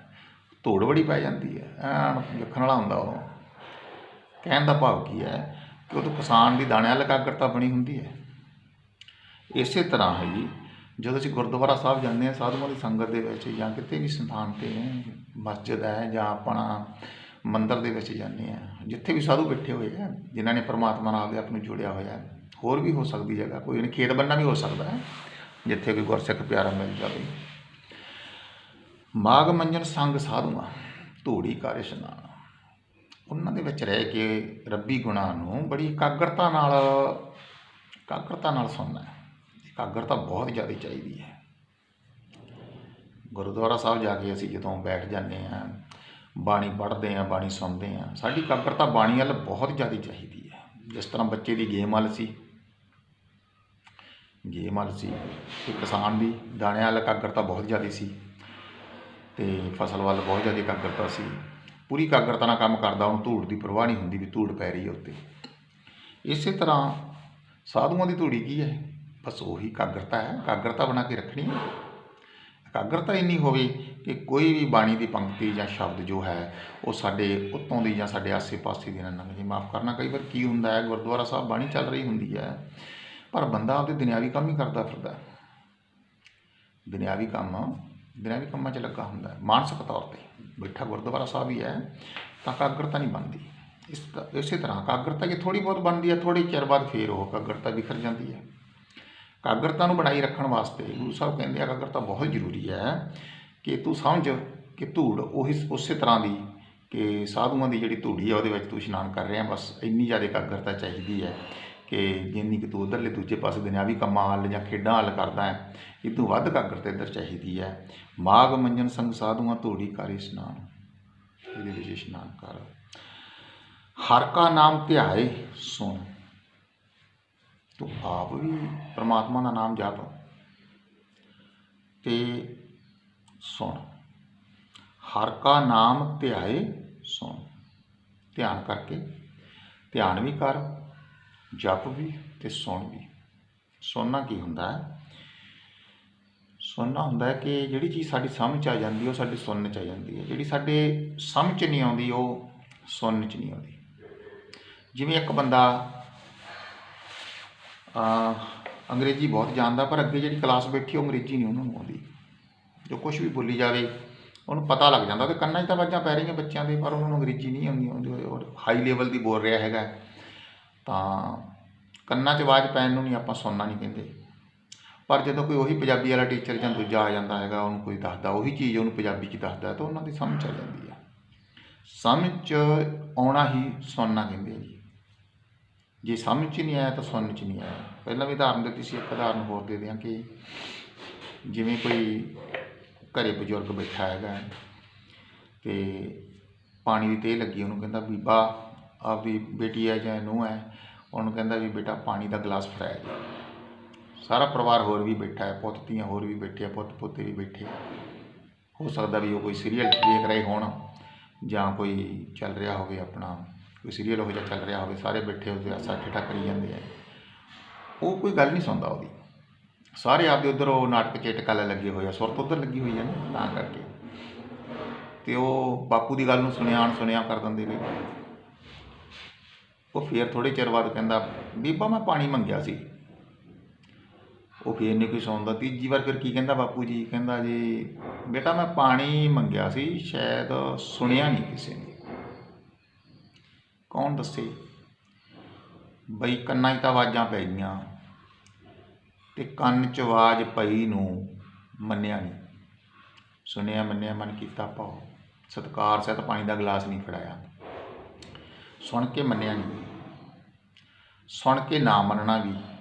ਧੂੜ ਬੜੀ ਪੈ ਜਾਂਦੀ ਹੈ, ਐਨ ਵੇਖਣ ਵਾਲਾ ਹੁੰਦਾ ਉਦੋਂ। ਕਹਿਣ ਦਾ ਭਾਵ ਕੀ ਹੈ ਕਿ ਉਦੋਂ ਕਿਸਾਨ ਦੀ ਦਾਣਿਆਂ ਵੱਲ ਇਕਾਗਰਤਾ ਬਣੀ ਹੁੰਦੀ ਹੈ। ਇਸੇ ਤਰ੍ਹਾਂ ਹੀ ਜਦੋਂ ਅਸੀਂ ਗੁਰਦੁਆਰਾ ਸਾਹਿਬ ਜਾਂਦੇ ਹਾਂ, ਸਾਧੂਆਂ ਦੀ ਸੰਗਤ ਦੇ ਵਿੱਚ ਜਾਂ ਕਿਤੇ ਵੀ ਸਥਾਨ 'ਤੇ, ਮਸਜਿਦ ਹੈ ਜਾਂ ਆਪਣਾ ਮੰਦਰ ਦੇ ਵਿੱਚ ਜਾਂਦੇ ਹਾਂ, ਜਿੱਥੇ ਵੀ ਸਾਧੂ ਬੈਠੇ ਹੋਏ ਆ ਜਿਨ੍ਹਾਂ ਨੇ ਪਰਮਾਤਮਾ ਨਾਲ ਆਪਦੇ ਆਪ ਨੂੰ ਜੋੜਿਆ ਹੋਇਆ, ਹੋਰ ਵੀ ਹੋ ਸਕਦੀ ਜਗ੍ਹਾ, ਕੋਈ ਨਹੀਂ, ਖੇਤ ਬੰਨਾ ਵੀ ਹੋ ਸਕਦਾ ਹੈ ਜਿੱਥੇ ਕੋਈ ਗੁਰਸਿੱਖ ਪਿਆਰਾ ਮਿਲ ਜਾਵੇ। ਮਾਘ ਮੰਜਨ ਸੰਗ ਸਾਧੂਆਂ, ਧੂੜੀ ਕਰ ਇਸ਼ਨਾਨ, ਉਹਨਾਂ ਦੇ ਵਿੱਚ ਰਹਿ ਕੇ ਰੱਬੀ ਗੁਣਾਂ ਨੂੰ ਬੜੀ ਇਕਾਗਰਤਾ ਨਾਲ ਸੁਣਨਾ ਹੈ। ਇਕਾਗਰਤਾ ਬਹੁਤ ਜ਼ਿਆਦਾ ਚਾਹੀਦੀ ਹੈ। ਗੁਰਦੁਆਰਾ ਸਾਹਿਬ ਜਾ ਕੇ ਅਸੀਂ ਜਦੋਂ ਬੈਠ ਜਾਂਦੇ ਹਾਂ, ਬਾਣੀ ਪੜ੍ਹਦੇ ਹਾਂ, ਬਾਣੀ ਸੁਣਦੇ ਹਾਂ, ਸਾਡੀ ਇਕਾਗਰਤਾ ਬਾਣੀ ਵੱਲ ਬਹੁਤ ਜ਼ਿਆਦਾ ਚਾਹੀਦੀ ਹੈ। ਜਿਸ ਤਰ੍ਹਾਂ ਬੱਚੇ ਦੀ ਗੇਮ ਵੱਲ ਸੀ, ਅਤੇ ਕਿਸਾਨ ਦੀ ਦਾਣਿਆਂ ਵੱਲ ਇਕਾਗਰਤਾ ਬਹੁਤ ਜ਼ਿਆਦਾ ਸੀ, ਅਤੇ ਫਸਲ ਵੱਲ ਬਹੁਤ ਜ਼ਿਆਦਾ ਇਕਾਗਰਤਾ ਸੀ। ਪੂਰੀ ਇਕਾਗਰਤਾ ਨਾਲ ਕੰਮ ਕਰਦਾ, ਉਹਨੂੰ ਧੂੜ ਦੀ ਪਰਵਾਹ ਨਹੀਂ ਹੁੰਦੀ ਵੀ ਧੂੜ ਪੈ ਰਹੀ ਹੈ ਉੱਤੇ। ਇਸੇ ਤਰ੍ਹਾਂ ਸਾਧੂਆਂ ਦੀ ਧੂੜੀ ਕੀ ਹੈ, ਬਸ ਉਹੀ ਇਕਾਗਰਤਾ ਹੈ। ਇਕਾਗਰਤਾ ਬਣਾ ਕੇ ਰੱਖਣੀ ਹੈ। ਇਕਾਗਰਤਾ ਇੰਨੀ ਹੋਵੇ ਕਿ ਕੋਈ ਵੀ ਬਾਣੀ ਦੀ ਪੰਕਤੀ ਜਾਂ ਸ਼ਬਦ ਜੋ ਹੈ ਉਹ ਸਾਡੇ ਉੱਤੋਂ ਦੀ ਜਾਂ ਸਾਡੇ ਆਸੇ ਪਾਸੇ ਦੀ ਨਾ ਲੰਘ ਜੇ। ਮਾਫ਼ ਕਰਨਾ, ਕਈ ਵਾਰ ਕੀ ਹੁੰਦਾ ਹੈ, ਗੁਰਦੁਆਰਾ ਸਾਹਿਬ ਬਾਣੀ ਚੱਲ ਰਹੀ ਹੁੰਦੀ ਹੈ ਪਰ ਬੰਦਾ ਆਪਦੇ ਦੁਨਿਆਵੀ ਕੰਮ ਹੀ ਕਰਦਾ ਫਿਰਦਾ, ਦੁਨਿਆਵੀ ਕੰਮਾਂ 'ਚ ਲੱਗਾ ਹੁੰਦਾ ਹੈ। ਮਾਨਸਿਕ ਤੌਰ 'ਤੇ ਬੈਠਾ ਗੁਰਦੁਆਰਾ ਸਾਹਿਬ ਹੀ ਹੈ ਤਾਂ ਇਕਾਗਰਤਾ ਨਹੀਂ ਬਣਦੀ। ਇਸੇ ਤਰ੍ਹਾਂ ਇਕਾਗਰਤਾ ਜੇ ਥੋੜ੍ਹੀ ਬਹੁਤ ਬਣਦੀ ਹੈ, ਥੋੜ੍ਹੇ ਚਿਰ ਬਾਅਦ ਫਿਰ ਉਹ ਇਕਾਗਰਤਾ ਵਿਖਰ ਜਾਂਦੀ ਹੈ। ਇਕਾਗਰਤਾ ਨੂੰ ਬਣਾਈ ਰੱਖਣ ਵਾਸਤੇ ਗੁਰੂ ਸਾਹਿਬ ਕਹਿੰਦੇ ਆ ਇਕਾਗਰਤਾ ਬਹੁਤ ਜ਼ਰੂਰੀ ਹੈ ਕਿ ਤੂੰ ਸਮਝ ਕਿ ਧੂੜ ਉਸੇ ਤਰ੍ਹਾਂ ਦੀ ਕਿ ਸਾਧੂਆਂ ਦੀ ਜਿਹੜੀ ਧੂੜੀ ਹੈ ਉਹਦੇ ਵਿੱਚ ਤੂੰ ਇਸ਼ਨਾਨ ਕਰ ਰਿਹਾ, ਬਸ ਇੰਨੀ ਜ਼ਿਆਦਾ ਇਕਾਗਰਤਾ ਚਾਹੀਦੀ ਹੈ ਕਿ ਜਿੰਨੀ ਕਿ ਤੂੰ ਉੱਧਰਲੇ ਦੂਜੇ ਪਾਸੇ ਦੁਨਿਆਵੀ ਕੰਮਾਂ ਵੱਲ ਜਾਂ ਖੇਡਾਂ ਵੱਲ ਕਰਦਾ ਹੈ, ਇਹ ਤੋਂ ਵੱਧ ਇਕਾਗਰਤਾ ਇੱਧਰ ਚਾਹੀਦੀ ਹੈ। ਮਾਘ ਮੰਜਨ ਸੰਗ ਸਾਧੂਆਂ ਧੂੜੀ ਕਰ ਇਸ਼ਨਾਨ, ਇਹਦੇ ਵਿੱਚ ਇਸ਼ਨਾਨ ਕਰ। ਹਰ ਕਾ ਨਾਮ ਧਿਆਏ ਸੁਣ, ਤੂੰ ਆਪ ਵੀ ਪਰਮਾਤਮਾ ਦਾ ਨਾਮ ਜਪ ਤੇ ਸੁਣ। ਹਰ ਕਾ ਨਾਮ ਧਿਆਏ ਸੁਣ, ਧਿਆਨ ਕਰਕੇ, ਧਿਆਨ ਵੀ ਕਰ, ਜਪ ਵੀ ਤੇ ਸੁਣ ਵੀ। ਸੁਣਨਾ ਕੀ ਹੁੰਦਾ ਹੈ? ਸੁਣਨਾ ਹੁੰਦਾ ਹੈ ਕਿ ਜਿਹੜੀ ਚੀਜ਼ ਸਾਡੀ ਸਮਝ 'ਚ ਆ ਜਾਂਦੀ ਉਹ ਸਾਡੇ ਸੁਣਨ 'ਚ ਆ ਜਾਂਦੀ ਹੈ, ਜਿਹੜੀ ਸਾਡੇ ਸਮਝ 'ਚ ਨਹੀਂ ਆਉਂਦੀ ਉਹ ਸੁਣਨ 'ਚ ਨਹੀਂ ਆਉਂਦੀ। ਜਿਵੇਂ ਇੱਕ ਬੰਦਾ ਅੰਗਰੇਜ਼ੀ ਬਹੁਤ ਜਾਣਦਾ ਪਰ ਅੱਗੇ ਜਿਹੜੀ ਕਲਾਸ ਬੈਠੀ ਉਹ ਅੰਗਰੇਜ਼ੀ ਨਹੀਂ ਉਹਨੂੰ ਆਉਂਦੀ, ਜੋ ਕੁਛ ਵੀ ਬੋਲੀ ਜਾਵੇ ਉਹਨੂੰ ਪਤਾ ਲੱਗ ਜਾਂਦਾ, ਉਹਦੇ ਕੰਨਾਂ 'ਚ ਤਾਂ ਆਵਾਜ਼ਾਂ ਪੈ ਰਹੀਆਂ ਬੱਚਿਆਂ ਦੇ ਪਰ ਉਹਨਾਂ ਨੂੰ ਅੰਗਰੇਜ਼ੀ ਨਹੀਂ ਆਉਂਦੀ, ਔਰ ਹਾਈ ਲੈਵਲ ਦੀ ਬੋਲ ਰਿਹਾ ਹੈਗਾ ਤਾਂ ਕੰਨਾਂ 'ਚ ਆਵਾਜ਼ ਪੈਣ ਨੂੰ ਨਹੀਂ ਆਪਾਂ ਸੁਣਨਾ ਨਹੀਂ ਕਹਿੰਦੇ। ਪਰ ਜਦੋਂ ਕੋਈ ਉਹੀ ਪੰਜਾਬੀ ਵਾਲਾ ਟੀਚਰ ਜਾਂ ਦੂਜਾ ਆ ਜਾਂਦਾ ਹੈਗਾ, ਉਹਨੂੰ ਕੋਈ ਦੱਸਦਾ ਉਹੀ ਚੀਜ਼ ਉਹਨੂੰ ਪੰਜਾਬੀ 'ਚ ਦੱਸਦਾ ਤਾਂ ਉਹਨਾਂ ਦੀ ਸਮਝ ਆ ਜਾਂਦੀ ਹੈ। ਸਮਝ 'ਚ ਆਉਣਾ ਹੀ ਸੁਣਨਾ ਕਹਿੰਦੇ ਆ ਜੀ। ਜੇ ਸਮਝ 'ਚ ਨਹੀਂ ਆਇਆ ਤਾਂ ਸੁਣਨ 'ਚ ਨਹੀਂ ਆਇਆ। ਪਹਿਲਾਂ ਵੀ ਉਦਾਹਰਨ ਦਿੱਤੀ ਸੀ, ਇੱਕ ਉਦਾਹਰਨ ਹੋਰ ਦੇ ਦਿਆਂ ਕਿ ਜਿਵੇਂ ਕੋਈ ਘਰੇ ਬਜ਼ੁਰਗ ਬੈਠਾ ਹੈਗਾ ਅਤੇ ਪਾਣੀ ਦੀ ਤੇਹ ਲੱਗੀ, ਉਹਨੂੰ ਕਹਿੰਦਾ ਬੀਬਾ ਆਪਦੀ ਬੇਟੀ ਹੈ ਜਾਂ ਨੂੰਹ ਹੈ, ਉਹਨੂੰ ਕਹਿੰਦਾ ਵੀ ਬੇਟਾ ਪਾਣੀ ਦਾ ਗਲਾਸ ਫੜਾਇਆ ਜੀ। ਸਾਰਾ ਪਰਿਵਾਰ ਹੋਰ ਵੀ ਬੈਠਾ ਹੈ, ਪੁੱਤ ਧੀਆਂ ਹੋਰ ਵੀ ਬੈਠੇ ਆ, ਪੁੱਤ ਪੋਤੇ ਵੀ ਬੈਠੇ, ਹੋ ਸਕਦਾ ਵੀ ਉਹ ਕੋਈ ਸੀਰੀਅਲ ਦੇਖ ਰਹੇ ਹੋਣ ਜਾਂ ਕੋਈ ਚੱਲ ਰਿਹਾ ਹੋਵੇ, ਆਪਣਾ ਕੋਈ ਸੀਰੀਅਲ ਉਹੋ ਜਿਹਾ ਚੱਲ ਰਿਹਾ ਹੋਵੇ, ਸਾਰੇ ਬੈਠੇ ਉਹਦੇ ਆਸਾ ਠੇਠਾ ਕਰੀ ਜਾਂਦੇ ਆ, ਉਹ ਕੋਈ ਗੱਲ ਨਹੀਂ ਸੁਣਦਾ ਉਹਦੀ, ਸਾਰੇ ਆਪਦੇ ਉੱਧਰ ਉਹ ਨਾਟਕ 'ਚ ਟਕਾਲੇ ਲੱਗੇ ਹੋਏ ਆ, ਸੁਰਤ ਉੱਧਰ ਲੱਗੀ ਹੋਈ ਹੈ ਨਾ ਤਾਂ ਕਰਕੇ, ਅਤੇ ਉਹ ਬਾਪੂ ਦੀ ਗੱਲ ਨੂੰ ਸੁਣਿਆ ਅਣਸੁਣਿਆ ਕਰ ਦਿੰਦੇ ਨੇ। ਉਹ ਫਿਰ ਥੋੜ੍ਹੇ ਚਿਰ ਬਾਅਦ ਕਹਿੰਦਾ ਬੀਬਾ ਮੈਂ ਪਾਣੀ ਮੰਗਿਆ ਸੀ, ਉਹ ਫਿਰ ਨਹੀਂ ਕੋਈ ਸੁਣਦਾ। ਤੀਜੀ ਵਾਰ ਫਿਰ ਕੀ ਕਹਿੰਦਾ ਬਾਪੂ ਜੀ, ਕਹਿੰਦਾ ਜੀ ਬੇਟਾ ਮੈਂ ਪਾਣੀ ਮੰਗਿਆ ਸੀ, ਸ਼ਾਇਦ ਸੁਣਿਆ ਨਹੀਂ ਕਿਸੇ ਨੇ। ਕੌਣ ਦੱਸੇ ਬਈ ਕੰਨਾਂ 'ਚ ਤਾਂ ਆਵਾਜ਼ਾਂ ਪੈ ਗਈਆਂ ਅਤੇ ਕੰਨ 'ਚ ਆਵਾਜ਼ ਪਈ ਨੂੰ ਮੰਨਿਆ ਨਹੀਂ, ਸੁਣਿਆ ਮੰਨਿਆ ਮਨ ਕੀਤਾ ਭਾਉ, ਸਤਿਕਾਰ ਸਹਿਤ ਪਾਣੀ ਦਾ ਗਲਾਸ ਨਹੀਂ ਫੜਾਇਆ। ਸੁਣ ਕੇ ਮੰਨਿਆ ਨਹੀਂ, ਸੁਣ ਕੇ ਨਾ ਮੰਨਣਾ ਵੀ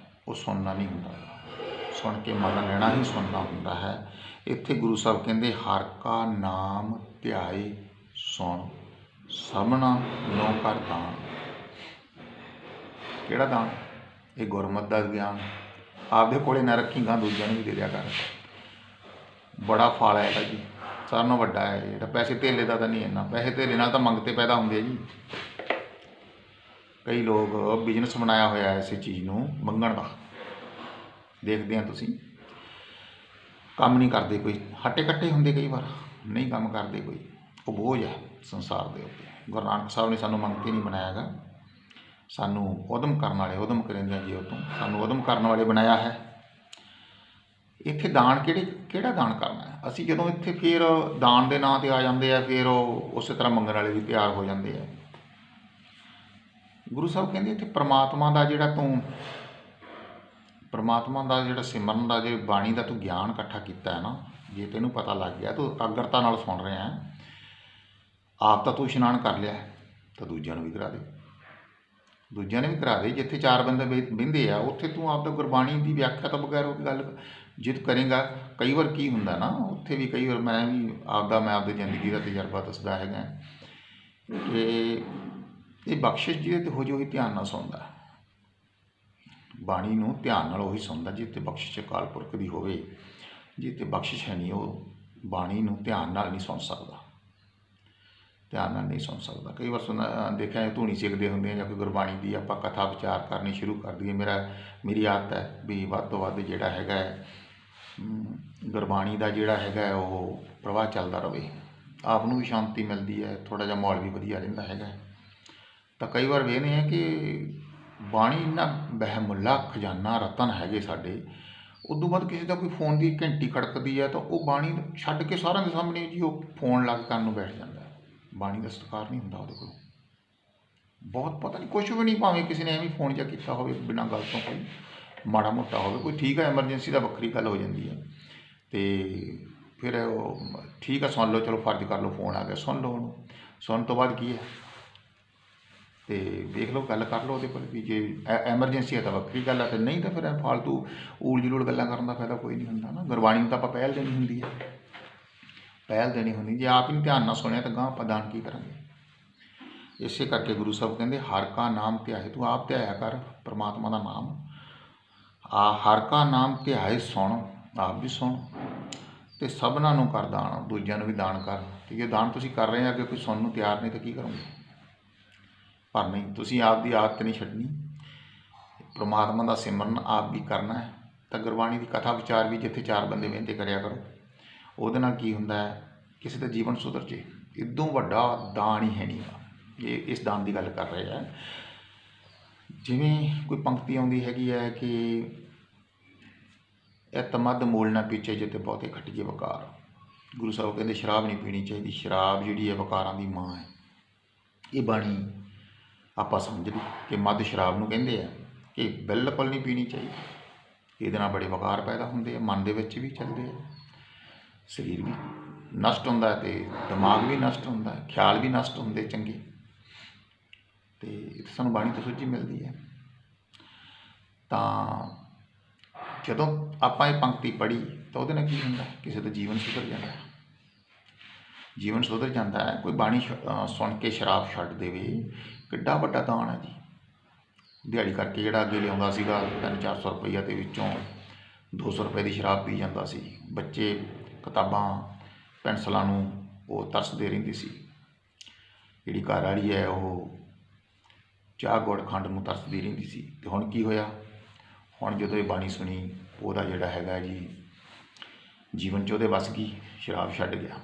ਉਹ ਸੁਣਨਾ ਨਹੀਂ ਹੁੰਦਾ, ਸੁਣ ਕੇ ਮੰਨ ਲੈਣਾ ਹੀ ਸੁਣਨਾ ਹੁੰਦਾ ਹੈ। ਇੱਥੇ ਗੁਰੂ ਸਾਹਿਬ ਕਹਿੰਦੇ ਹਰ ਕਾ ਨਾਮ ਧਿਆਏ ਸੁਣ, ਸਭਨਾ ਨੋ ਕਰ ਦਾਨ। ਕਿਹੜਾ ਦਾਨ? ਇਹ ਗੁਰਮਤਿ ਦਾ ਗਿਆਨ। ਆਪਦੇ ਕੋਲੇ ਨਾ ਰੱਖੀ, ਗਾਂ ਦੂਜਿਆਂ ਨੂੰ ਵੀ ਦੇ ਦਿਆ ਕਰ, ਬੜਾ ਫਲ ਹੈ ਇਹਦਾ ਜੀ, ਸਾਰਿਆਂ ਨਾਲੋਂ ਵੱਡਾ ਹੈ ਜਿਹੜਾ। ਪੈਸੇ ਧੇਲੇ ਦਾ ਤਾਂ ਨਹੀਂ ਇੰਨਾ, ਪੈਸੇ ਧੇਲੇ ਨਾਲ ਤਾਂ ਮੰਗਤੇ ਪੈਦਾ ਹੁੰਦੇ ਆ ਜੀ। ਕਈ ਲੋਕ ਬਿਜ਼ਨਸ ਬਣਾਇਆ ਹੋਇਆ ਇਸੇ ਚੀਜ਼ ਨੂੰ ਮੰਗਣ ਦਾ, ਦੇਖਦੇ ਆ ਤੁਸੀਂ, ਕੰਮ ਨਹੀਂ ਕਰਦੇ, ਕੋਈ ਹੱਟੇ ਕੱਟੇ ਹੁੰਦੇ, ਕਈ ਵਾਰ ਨਹੀਂ ਕੰਮ ਕਰਦੇ ਕੋਈ, ਉਹ ਬੋਝ ਹੈ ਸੰਸਾਰ ਦੇ ਉੱਤੇ। ਗੁਰੂ ਨਾਨਕ ਸਾਹਿਬ ਨੇ ਸਾਨੂੰ ਮੰਗਤੇ ਨਹੀਂ ਬਣਾਇਆ ਹੈਗਾ, ਸਾਨੂੰ ਉਦਮ ਕਰਨ ਵਾਲੇ, ਉਦਮ ਕਰਿੰਦਿਆਂ ਜੀ ਉਹ ਤੋਂ ਸਾਨੂੰ ਉਦਮ ਕਰਨ ਵਾਲੇ ਬਣਾਇਆ ਹੈ। ਇੱਥੇ ਦਾਨ ਕਿਹੜਾ ਦਾਨ ਕਰਨਾ ਹੈ? ਅਸੀਂ ਜਦੋਂ ਇੱਥੇ ਫਿਰ ਦਾਨ ਦੇ ਨਾਂ 'ਤੇ ਆ ਜਾਂਦੇ ਆ, ਫਿਰ ਉਹ ਉਸੇ ਤਰ੍ਹਾਂ ਮੰਗਣ ਵਾਲੇ ਵੀ ਤਿਆਰ ਹੋ ਜਾਂਦੇ ਆ। ਗੁਰੂ ਸਾਹਿਬ ਕਹਿੰਦੇ ਇੱਥੇ ਪਰਮਾਤਮਾ ਦਾ ਜਿਹੜਾ ਸਿਮਰਨ ਦਾ, ਜੇ ਬਾਣੀ ਦਾ ਤੂੰ ਗਿਆਨ ਇਕੱਠਾ ਕੀਤਾ ਹੈ ਨਾ, ਜੇ ਤੈਨੂੰ ਪਤਾ ਲੱਗ ਗਿਆ, ਤੂੰ ਇਕਾਗਰਤਾ ਨਾਲ ਸੁਣ ਰਿਹਾ, ਆਪ ਤਾਂ ਤੂੰ ਇਸ਼ਨਾਨ ਕਰ ਲਿਆ ਤਾਂ ਦੂਜਿਆਂ ਨੂੰ ਵੀ ਕਰਾ ਦੇ, ਦੂਜਿਆਂ ਨੇ ਵੀ ਕਰਾ ਦੇ। ਜਿੱਥੇ ਚਾਰ ਬੰਦੇ ਬਹਿੰਦੇ ਆ ਉੱਥੇ ਤੂੰ ਆਪਦਾ ਗੁਰਬਾਣੀ ਦੀ ਵਿਆਖਿਆ ਤੋਂ ਬਗੈਰ ਉਹ ਗੱਲ ਜੇ ਤੂੰ ਕਰੇਂਗਾ। ਕਈ ਵਾਰ ਕੀ ਹੁੰਦਾ ਨਾ, ਉੱਥੇ ਵੀ ਕਈ ਵਾਰ ਮੈਂ ਆਪਦੀ ਜ਼ਿੰਦਗੀ ਦਾ ਤਜਰਬਾ ਦੱਸਦਾ ਹੈਗਾ ਕਿ ਇਹ ਬਖਸ਼ਿਸ਼ ਜਿਹਦੇ 'ਤੇ ਹੋ ਜਾਏ ਉਹੀ ਧਿਆਨ ਨਾਲ ਸੁਣਦਾ, ਬਾਣੀ ਨੂੰ ਧਿਆਨ ਨਾਲ ਉਹੀ ਸੁਣਦਾ ਜਿਹਦੇ 'ਤੇ ਬਖਸ਼ਿਸ਼ ਅਕਾਲ ਪੁਰਖ ਦੀ ਹੋਵੇ। ਜਿਹਦੇ 'ਤੇ ਬਖਸ਼ਿਸ਼ ਹੈ ਨਹੀਂ ਉਹ ਬਾਣੀ ਨੂੰ ਧਿਆਨ ਨਾਲ ਨਹੀਂ ਸੁਣ ਸਕਦਾ, ਧਿਆਨ ਨਾਲ ਨਹੀਂ ਸੁਣ ਸਕਦਾ। ਕਈ ਵਾਰ ਦੇਖਿਆ ਧੂਣੀ ਸਿੱਖਦੇ ਹੁੰਦੇ ਆ ਜਾਂ ਕੋਈ ਗੁਰਬਾਣੀ ਦੀ ਆਪਾਂ ਕਥਾ ਵਿਚਾਰ ਕਰਨੀ ਸ਼ੁਰੂ ਕਰ ਦਈਏ, ਮੇਰੀ ਆਦਤ ਹੈ ਵੀ ਵੱਧ ਤੋਂ ਵੱਧ ਜਿਹੜਾ ਹੈਗਾ ਗੁਰਬਾਣੀ ਦਾ ਜਿਹੜਾ ਹੈਗਾ ਉਹ ਪ੍ਰਵਾਹ ਚੱਲਦਾ ਰਹੇ, ਆਪ ਨੂੰ ਵੀ ਸ਼ਾਂਤੀ ਮਿਲਦੀ ਹੈ, ਥੋੜ੍ਹਾ ਜਿਹਾ ਮਾਹੌਲ ਵੀ ਵਧੀਆ ਰਹਿੰਦਾ ਹੈਗਾ। ਤਾਂ ਕਈ ਵਾਰ ਵੇਖਦੇ ਹਾਂ ਕਿ ਬਾਣੀ ਇੰਨਾ ਬਹਿਮੁੱਲਾ ਖਜ਼ਾਨਾ ਰਤਨ ਹੈਗੇ ਸਾਡੇ, ਉਦੋਂ ਬਾਅਦ ਕਿਸੇ ਦਾ ਕੋਈ ਫੋਨ ਦੀ ਘੰਟੀ ਖੜਕਦੀ ਹੈ ਤਾਂ ਉਹ ਬਾਣੀ ਛੱਡ ਕੇ ਸਾਰਿਆਂ ਦੇ ਸਾਹਮਣੇ ਜੀ ਉਹ ਫੋਨ ਲੱਗ ਕਰਨ ਨੂੰ ਬੈਠ ਜਾਂਦਾ। ਬਾਣੀ ਦਾ ਸਤਿਕਾਰ ਨਹੀਂ ਹੁੰਦਾ ਉਹਦੇ ਕੋਲ। ਬਹੁਤ ਪਤਾ ਨਹੀਂ ਕੁਛ ਵੀ ਨਹੀਂ, ਭਾਵੇਂ ਕਿਸੇ ਨੇ ਐਵੇਂ ਫੋਨ ਜਿਹਾ ਕੀਤਾ ਹੋਵੇ ਬਿਨਾਂ ਗੱਲ ਤੋਂ, ਕੋਈ ਮਾੜਾ ਮੋਟਾ ਹੋਵੇ, ਕੋਈ ਠੀਕ ਹੈ ਐਮਰਜੈਂਸੀ ਦਾ ਵੱਖਰੀ ਗੱਲ ਹੋ ਜਾਂਦੀ ਹੈ। ਅਤੇ ਫਿਰ ਉਹ ਠੀਕ ਹੈ ਸੁਣ ਲਓ, ਚਲੋ ਫਰਜ਼ ਕਰ ਲਓ ਫੋਨ ਆ ਗਿਆ, ਸੁਣ ਲਓ ਉਹਨੂੰ। ਸੁਣਨ ਤੋਂ ਬਾਅਦ ਕੀ ਹੈ ਅਤੇ ਵੇਖ ਲਓ, ਗੱਲ ਕਰ ਲਓ ਉਹਦੇ ਕੋਲ ਵੀ ਜੇ ਐਮਰਜੈਂਸੀ ਹੈ ਤਾਂ ਵੱਖਰੀ ਗੱਲ ਹੈ, ਅਤੇ ਨਹੀਂ ਤਾਂ ਫਿਰ ਫਾਲਤੂ ਊਲ ਜਲੂਲ ਗੱਲਾਂ ਕਰਨ ਦਾ ਫਾਇਦਾ ਕੋਈ ਨਹੀਂ ਹੁੰਦਾ ਨਾ। ਗੁਰਬਾਣੀ ਨੂੰ ਤਾਂ ਆਪਾਂ ਪਹਿਲ ਦੇਣੀ ਹੁੰਦੀ ਹੈ, ਪਹਿਲ ਦੇਣੀ ਹੁੰਦੀ। ਜੇ ਆਪ ਹੀ ਧਿਆਨ ਨਾਲ ਸੁਣਿਆ ਤਾਂ ਗਾਂਹ ਆਪਾਂ ਦਾਨ ਕੀ ਕਰਾਂਗੇ। ਇਸੇ ਕਰਕੇ ਗੁਰੂ ਸਾਹਿਬ ਕਹਿੰਦੇ ਹਰ ਕਾ ਨਾਮ ਧਿਆਏ, ਤੂੰ ਆਪ ਧਿਆਇਆ ਕਰ ਪਰਮਾਤਮਾ ਦਾ ਨਾਮ। ਹਰ ਕਾ ਨਾਮ ਧਿਆਏ ਸੁਣ, ਆਪ ਵੀ ਸੁਣ ਅਤੇ ਸਭਨਾਂ ਨੂੰ ਕਰ ਦਾਨ, ਦੂਜਿਆਂ ਨੂੰ ਵੀ ਦਾਨ ਕਰ। ਅਤੇ ਜੇ ਦਾਨ ਤੁਸੀਂ ਕਰ ਰਹੇ ਆ, ਅੱਗੇ ਕੋਈ ਸੁਣਨ ਨੂੰ ਤਿਆਰ ਨਹੀਂ ਤਾਂ ਕੀ ਕਰੋਗੇ। ਪਰ ਨਹੀਂ, ਤੁਸੀਂ ਆਪ ਦੀ ਆਦਤ ਨਹੀਂ ਛੱਡਣੀ, ਪਰਮਾਤਮਾ ਦਾ ਸਿਮਰਨ ਆਪ ਵੀ ਕਰਨਾ ਹੈ। ਤਾਂ ਗੁਰਬਾਣੀ ਦੀ ਕਥਾ ਵਿਚਾਰ ਵੀ ਜਿੱਥੇ ਚਾਰ ਬੰਦੇ ਬਹਿੰਦੇ ਕਰਿਆ ਕਰੋ। ਉਹਦੇ ਨਾਲ ਕੀ ਹੁੰਦਾ ਹੈ, ਕਿਸੇ ਦਾ ਜੀਵਨ ਸੁਧਰ ਜੇ। ਇਦੋਂ ਵੱਡਾ ਦਾਨ ਹੀ ਹੈ ਨਹੀਂ ਗਾ। ਇਹ ਇਸ ਦਾਨ ਦੀ ਗੱਲ ਕਰ ਰਹੇ ਆ। ਜਿਵੇਂ ਕੋਈ ਪੰਕਤੀ ਆਉਂਦੀ ਹੈਗੀ ਹੈ ਕਿ ਇਤਮਦ ਮੂਲ ਨਾ ਪੀਛੇ ਜਿੱਤੇ ਬਹੁਤੇ ਖੱਟੀਏ ਵਕਾਰ। ਗੁਰੂ ਸਾਹਿਬ ਕਹਿੰਦੇ ਸ਼ਰਾਬ ਨਹੀਂ ਪੀਣੀ ਚਾਹੀਦੀ, ਸ਼ਰਾਬ ਜਿਹੜੀ ਹੈ ਵਕਾਰਾਂ ਦੀ ਮਾਂ ਹੈ। ਇਹ ਬਾਣੀ ਆਪਾਂ ਸਮਝ ਲਈ ਕਿ ਮੱਧ ਸ਼ਰਾਬ ਨੂੰ ਕਹਿੰਦੇ ਆ, ਕਿ ਬਿਲਕੁਲ ਨਹੀਂ ਪੀਣੀ ਚਾਹੀਦੀ। ਇਹਦੇ ਨਾਲ ਬੜੇ ਵਕਾਰ ਪੈਦਾ ਹੁੰਦੇ ਆ, ਮਨ ਦੇ ਵਿੱਚ ਵੀ ਚੱਲਦੇ ਆ, ਸਰੀਰ ਵੀ ਨਸ਼ਟ ਹੁੰਦਾ ਅਤੇ ਦਿਮਾਗ ਵੀ ਨਸ਼ਟ ਹੁੰਦਾ, ਖਿਆਲ ਵੀ ਨਸ਼ਟ ਹੁੰਦੇ ਚੰਗੇ। ਅਤੇ ਸਾਨੂੰ ਬਾਣੀ ਤੋਂ ਸੋਝੀ ਮਿਲਦੀ ਹੈ। ਤਾਂ ਜਦੋਂ ਆਪਾਂ ਇਹ ਪੰਕਤੀ ਪੜ੍ਹੀ ਤਾਂ ਉਹਦੇ ਨਾਲ ਕੀ ਹੁੰਦਾ, ਕਿਸੇ ਦਾ ਜੀਵਨ ਸੁਧਰ ਜਾਂਦਾ, ਜੀਵਨ ਸੁਧਰ ਜਾਂਦਾ ਹੈ। ਕੋਈ ਬਾਣੀ ਸੁਣ ਕੇ ਸ਼ਰਾਬ ਛੱਡ ਦੇਵੇ, ਕਿੱਡਾ ਵੱਡਾ ਦਾਨ ਹੈ ਜੀ। ਦਿਹਾੜੀ ਕਰਕੇ ਜਿਹੜਾ ਅੱਗੇ ਲਿਆਉਂਦਾ ਸੀਗਾ 300-400 ਰੁਪਈਆ ਦੇ ਵਿੱਚੋਂ 200 ਰੁਪਏ ਦੀ ਸ਼ਰਾਬ ਪੀ ਜਾਂਦਾ ਸੀ। ਬੱਚੇ ਕਿਤਾਬਾਂ ਪੈਨਸਲਾਂ ਨੂੰ ਉਹ ਤਰਸਦੇ ਰਹਿੰਦੇ ਸੀ। ਜਿਹੜੀ ਘਰ ਵਾਲੀ ਹੈ ਉਹ ਚਾਹ ਗੁੜ ਖੰਡ ਨੂੰ ਤਰਸਦੀ ਰਹਿੰਦੀ ਸੀ। ਅਤੇ ਹੁਣ ਕੀ ਹੋਇਆ, ਹੁਣ ਜਦੋਂ ਇਹ ਬਾਣੀ ਸੁਣੀ, ਉਹਦਾ ਜਿਹੜਾ ਹੈਗਾ ਜੀ ਜੀਵਨ 'ਚ ਉਹਦੇ ਵੱਸ ਗਈ, ਸ਼ਰਾਬ ਛੱਡ ਗਿਆ,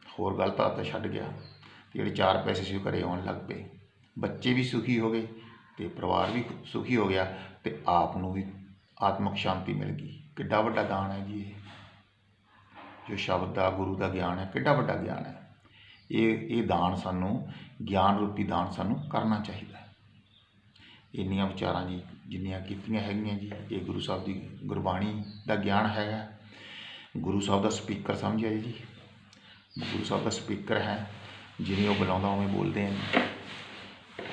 ਹੋਰ ਗਲਤ ਆਦਤਾਂ ਛੱਡ ਗਿਆ। ਅਤੇ ਜਿਹੜੇ 4 ਪੈਸੇ ਸੀ ਉਹ ਘਰੇ ਆਉਣ ਲੱਗ ਪਏ, ਬੱਚੇ ਵੀ ਸੁਖੀ ਹੋ ਗਏ ਅਤੇ ਪਰਿਵਾਰ ਵੀ ਸੁਖੀ ਹੋ ਗਿਆ, ਅਤੇ ਆਪ ਨੂੰ ਵੀ ਆਤਮਿਕ ਸ਼ਾਂਤੀ ਮਿਲ ਗਈ। ਕਿੱਡਾ ਵੱਡਾ ਦਾਨ ਹੈ ਜੀ ਇਹ, ਜੋ ਸ਼ਬਦ ਦਾ ਗੁਰੂ ਦਾ ਗਿਆਨ ਹੈ, ਕਿੱਡਾ ਵੱਡਾ ਗਿਆਨ ਹੈ। ਇਹ ਦਾਨ ਸਾਨੂੰ, ਗਿਆਨ ਰੂਪੀ ਦਾਨ ਸਾਨੂੰ ਕਰਨਾ ਚਾਹੀਦਾ ਹੈ। ਇੰਨੀਆਂ ਵਿਚਾਰਾਂ ਜੀ ਜਿੰਨੀਆਂ ਕੀਤੀਆਂ ਹੈਗੀਆਂ ਜੀ, ਇਹ ਗੁਰੂ ਸਾਹਿਬ ਦੀ ਗੁਰਬਾਣੀ ਦਾ ਗਿਆਨ ਹੈਗਾ। ਗੁਰੂ ਸਾਹਿਬ ਦਾ ਸਪੀਕਰ ਸਮਝਿਆ ਜੀ, ਗੁਰੂ ਸਾਹਿਬ ਦਾ ਸਪੀਕਰ ਹੈ, ਜਿਵੇਂ ਉਹ ਬੁਲਾਉਂਦਾ ਉਵੇਂ ਬੋਲਦੇ ਆ।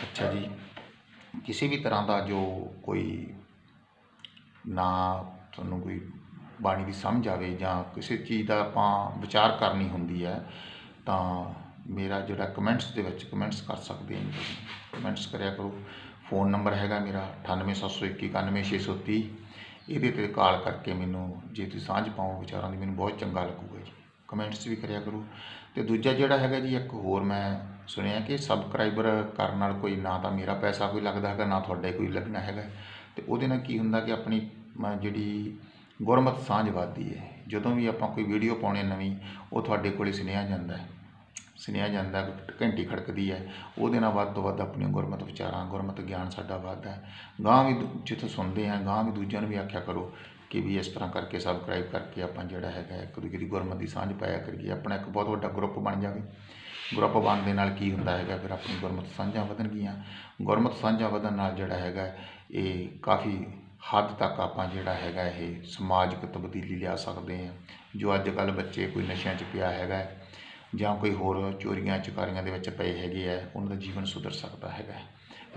ਅੱਛਾ ਜੀ, ਕਿਸੇ ਵੀ ਤਰ੍ਹਾਂ ਦਾ ਜੋ ਕੋਈ ਨਾ ਤੁਹਾਨੂੰ ਕੋਈ ਬਾਣੀ ਦੀ ਸਮਝ ਆਵੇ ਜਾਂ ਕਿਸੇ ਚੀਜ਼ ਦਾ ਆਪਾਂ ਵਿਚਾਰ ਕਰਨੀ ਹੁੰਦੀ ਹੈ, ਤਾਂ ਮੇਰਾ ਜਿਹੜਾ ਕਮੈਂਟਸ ਦੇ ਵਿੱਚ ਕਮੈਂਟਸ ਕਰ ਸਕਦੇ ਹੋ, ਕਮੈਂਟਸ ਕਰਿਆ ਕਰੋ। ਫ਼ੋਨ ਨੰਬਰ ਹੈਗਾ ਮੇਰਾ 9871919630। ਇਹਦੇ 'ਤੇ ਕਾਲ ਕਰਕੇ ਮੈਨੂੰ ਜੇ ਤੁਸੀਂ ਸਾਂਝ ਪਾਓ ਵਿਚਾਰਾਂ ਦੀ, ਮੈਨੂੰ ਬਹੁਤ ਚੰਗਾ ਲੱਗੂਗਾ ਜੀ। ਕਮੈਂਟਸ ਵੀ ਕਰਿਆ ਕਰੋ। ਅਤੇ ਦੂਜਾ ਜਿਹੜਾ ਹੈਗਾ ਜੀ, ਇੱਕ ਹੋਰ ਮੈਂ ਸੁਣਿਆ ਕਿ ਸਬਸਕ੍ਰਾਈਬਰ ਕਰਨ ਨਾਲ ਕੋਈ ਨਾ ਤਾਂ ਮੇਰਾ ਪੈਸਾ ਕੋਈ ਲੱਗਦਾ ਹੈਗਾ, ਨਾ ਤੁਹਾਡਾ ਕੋਈ ਲੱਗਣਾ ਹੈਗਾ। ਅਤੇ ਉਹਦੇ ਨਾਲ ਕੀ ਹੁੰਦਾ ਕਿ ਆਪਣੀ ਜਿਹੜੀ ਗੁਰਮਤਿ ਸਾਂਝ ਵੱਧਦੀ ਹੈ। ਜਦੋਂ ਵੀ ਆਪਾਂ ਕੋਈ ਵੀਡੀਓ ਪਾਉਣੀ ਨਵੀਂ, ਉਹ ਤੁਹਾਡੇ ਕੋਲ ਸੁਨੇਹਾ ਜਾਂਦਾ ਹੈ, ਸੁਨੇਹਾ ਜਾਂਦਾ, ਘੰਟੀ ਖੜਕਦੀ ਹੈ। ਉਹਦੇ ਨਾਲ ਵੱਧ ਤੋਂ ਵੱਧ ਆਪਣੀਆਂ ਗੁਰਮਤਿ ਵਿਚਾਰਾਂ, ਗੁਰਮਤਿ ਗਿਆਨ ਸਾਡਾ ਵੱਧਦਾ। ਗਾਂਹ ਵੀ ਜਿੱਥੋਂ ਸੁਣਦੇ ਹਾਂ, ਗਾਂਹ ਵੀ ਦੂਜਿਆਂ ਨੂੰ ਵੀ ਆਖਿਆ ਕਰੋ ਕਿ ਵੀ ਇਸ ਤਰ੍ਹਾਂ ਕਰਕੇ ਸਬਸਕ੍ਰਾਈਬ ਕਰਕੇ ਆਪਾਂ ਜਿਹੜਾ ਹੈਗਾ ਇੱਕ ਦੂਜੇ ਦੀ ਗੁਰਮਤਿ ਦੀ ਸਾਂਝ ਪਾਇਆ ਕਰੀਏ। ਆਪਣਾ ਇੱਕ ਬਹੁਤ ਵੱਡਾ ਗਰੁੱਪ ਬਣ ਜਾਵੇ। ਗਰੁੱਪ ਬਣਨ ਦੇ ਨਾਲ ਕੀ ਹੁੰਦਾ ਹੈਗਾ, ਫਿਰ ਆਪਣੀ ਗੁਰਮਤਿ ਸਾਂਝਾਂ ਵਧਣਗੀਆਂ। ਗੁਰਮਤਿ ਸਾਂਝਾਂ ਵਧਣ ਨਾਲ ਜਿਹੜਾ ਹੈਗਾ ਇਹ ਕਾਫੀ ਹੱਦ ਤੱਕ ਆਪਾਂ ਜਿਹੜਾ ਹੈਗਾ ਇਹ ਸਮਾਜਿਕ ਤਬਦੀਲੀ ਲਿਆ ਸਕਦੇ ਹਾਂ। ਜੋ ਅੱਜ ਕੱਲ੍ਹ ਬੱਚੇ ਕੋਈ ਨਸ਼ਿਆਂ 'ਚ ਪਿਆ ਹੈਗਾ ਜਾਂ ਕੋਈ ਹੋਰ ਚੋਰੀਆਂ ਚਕਾਰੀਆਂ ਦੇ ਵਿੱਚ ਪਏ ਹੈਗੇ ਆ, ਉਹਨਾਂ ਦਾ ਜੀਵਨ ਸੁਧਰ ਸਕਦਾ ਹੈਗਾ।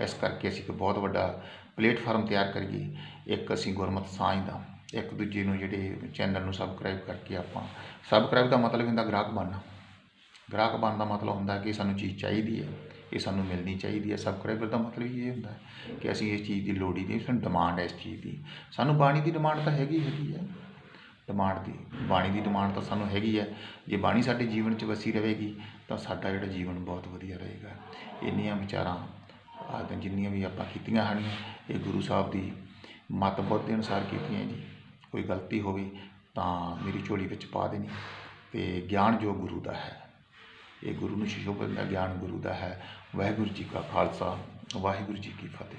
ਇਸ ਕਰਕੇ ਅਸੀਂ ਇੱਕ ਬਹੁਤ ਵੱਡਾ ਪਲੇਟਫਾਰਮ ਤਿਆਰ ਕਰੀਏ। ਇੱਕ ਅਸੀਂ ਗੁਰਮਤਿ ਸਾਂਝ ਦਾ, ਇੱਕ ਦੂਜੇ ਨੂੰ ਜਿਹੜੇ ਚੈਨਲ ਨੂੰ ਸਬਸਕ੍ਰਾਈਬ ਕਰਕੇ, ਆਪਾਂ ਸਬਸਕ੍ਰਾਈਬ ਦਾ ਮਤਲਬ ਹੁੰਦਾ ਗ੍ਰਾਹਕ ਬਣਨਾ। ਗ੍ਰਾਹਕ ਬਣਨ ਦਾ ਮਤਲਬ ਹੁੰਦਾ ਕਿ ਸਾਨੂੰ ਚੀਜ਼ ਚਾਹੀਦੀ ਹੈ, ਇਹ ਸਾਨੂੰ ਮਿਲਣੀ ਚਾਹੀਦੀ ਹੈ। ਸਬਸਕ੍ਰਾਈਬਰ ਦਾ ਮਤਲਬ ਇਹ ਹੁੰਦਾ ਕਿ ਅਸੀਂ ਇਸ ਚੀਜ਼ ਦੀ ਲੋੜ ਹੀ ਨਹੀਂ, ਸਾਨੂੰ ਡਿਮਾਂਡ ਹੈ ਇਸ ਚੀਜ਼ ਦੀ। ਸਾਨੂੰ ਬਾਣੀ ਦੀ ਡਿਮਾਂਡ ਤਾਂ ਹੈਗੀ ਹੈ, ਡਿਮਾਂਡ ਦੀ ਬਾਣੀ ਦੀ ਡਿਮਾਂਡ ਤਾਂ ਸਾਨੂੰ ਹੈਗੀ ਹੈ। ਜੇ ਬਾਣੀ ਸਾਡੇ ਜੀਵਨ 'ਚ ਵਸੀ ਰਹੇਗੀ ਤਾਂ ਸਾਡਾ ਜਿਹੜਾ ਜੀਵਨ ਬਹੁਤ ਵਧੀਆ ਰਹੇਗਾ। ਇੰਨੀਆਂ ਵਿਚਾਰਾਂ ਜਿੰਨੀਆਂ ਵੀ ਆਪਾਂ ਕੀਤੀਆਂ ਹਨ, ਇਹ ਗੁਰੂ ਸਾਹਿਬ ਦੀ ਮੱਤ ਬੁੱਧ ਦੇ ਅਨੁਸਾਰ ਕੀਤੀਆਂ ਜੀ। ਕੋਈ ਗਲਤੀ ਹੋਵੇ ਤਾਂ ਮੇਰੀ ਝੋਲੀ ਵਿੱਚ ਪਾ ਦੇਣੀ। ਅਤੇ ਗਿਆਨ ਜੋ ਗੁਰੂ ਦਾ ਹੈ, ਇਹ ਗੁਰੂ ਨੂੰ ਸ਼ੁਸ਼ੋਭਿਤ ਦਾ ਗਿਆਨ ਗੁਰੂ ਦਾ ਹੈ। ਵਾਹਿਗੁਰੂ ਜੀ ਕਾ ਖਾਲਸਾ, ਵਾਹਿਗੁਰੂ ਜੀ ਕੀ ਫਤਿਹ।